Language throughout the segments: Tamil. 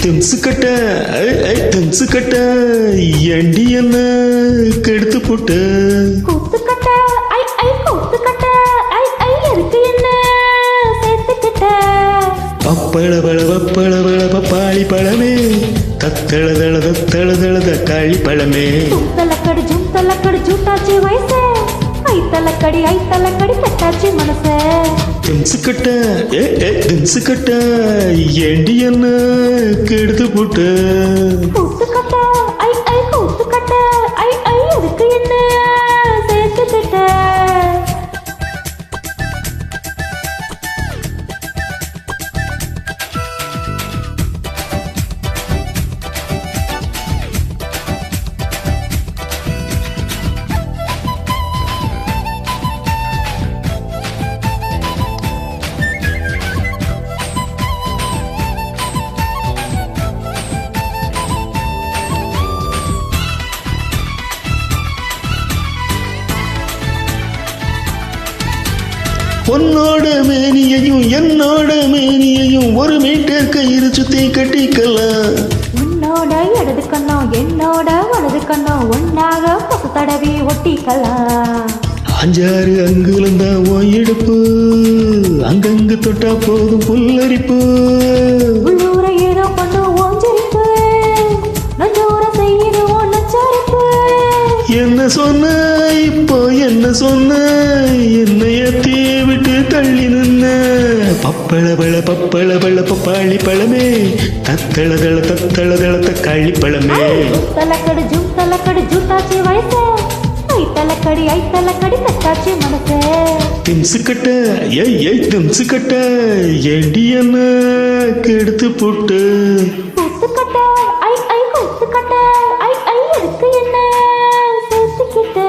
திம்சுக்கட்ட திம்சுக்கட்ட எண்டி என்ன கெடுத்து போட்டு கூத்துக்கட்ட ஐ ஐ கூத்துக்கட்ட ஐ ஐ எதுக்கு என்ன சேர்த்துக்கிட்ட பப்பள பப்பாளி பழமே தத்தள தக்காளி பழமே ஜும் தலக்கடி ஜூட்டாச்சி வயசே ஐ தலக்கடி கட்டாச்சி மனசே திம்சுக்கட்ட திம்சுக்கட்ட எண்டி என்ன கெடுத்து போட்டு கூத்துக்கட்ட ஐ ஐ கூத்துக்கட்ட ஐ ஐ எதுக்கு என்ன சேர்த்துக்கிட்ட உன்னோட மேனியையும் என்னோட மேனியையும் ஒரு மீட்டர் கயிறு சுத்தி கட்டிக்கலாம் உன்னோட இடது கண்ணம் என்னோட வலது கண்ணம் ஒன்னாக பசு தடவி ஒட்டிக்கலாம் 5-6 அங்குலம் தான் உன் இடுப்பு அங்கங்கு தொட்டா போதும் புல்லரிப்பு உள்ளூர ஏதோ பண்ணு ஓஞ்சிருப்பு நஞ்சூர செய்யிடுவோம் நச்சரிப்பு என்ன சொன்ன இப்போ என்ன சொன்ன என்னைய தீ விட்டு தள்ளி நின்ன பப்பள பப்பாளி பழமே தத்தள தக்காளி பழமே ஜும் தலக்கடி ஜூட்டாச்சி வயசே ஐ தலக்கடி கட்டாச்சி மனசே திம்சுக்கட்ட திம்சுக்கட்ட ஏண்டி என்ன கெடுத்து போட்டு கூத்துக்கட்ட ஐ ஐ கூத்துக்கட்ட ஐ ஐ எதுக்கு என்ன சேர்த்துக்கிட்ட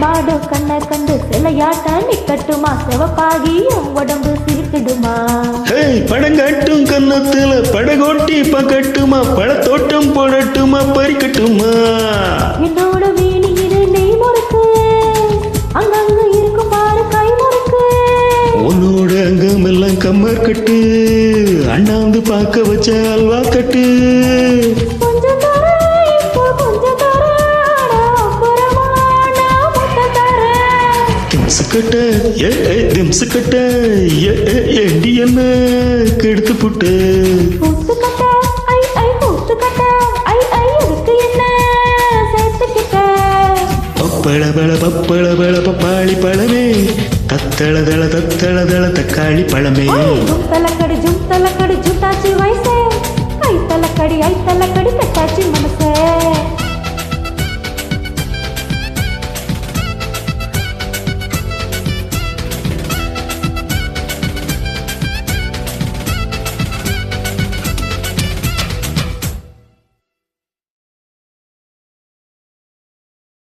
பாடு கண்ண கண்டு சிலையாட்ட நிக்கட்டுமா செவப்பாகி உடம்பு சிரிக்கிடுமா படங்காட்டும் கன்னத்துல படகோட்டி பக்கட்டுமா பழத்தோட்டம் போடட்டுமா பறிக்கட்டுமா என்னோட வீணியிரு நெய் முறுக்கு அங்கங்க இருக்கும் பாரு கை முறுக்கு உன்னோட அங்கம் எல்லாம் கம்மர் கட்டு அண்ணாந்து பார்க்க வச்ச அல்வா தட்டு கொஞ்சம் தர இப்போ கொஞ்சம் தர திம்சுக்கட்ட ஏண்டி என்ன கெடுத்து போட்டு கூத்துக்கட்ட ஐ ஐ கூத்துக்கட்ட ஐ ஐ எதுக்கு என்ன சேர்த்துக்கிட்ட பப்பள பப்பாளி பழமே தத்தள தக்காளி பழமே ஜும் தலக்கடி ஜூட்டாச்சி வயசே ஐ தலக்கடி கட்டாச்சி மனசே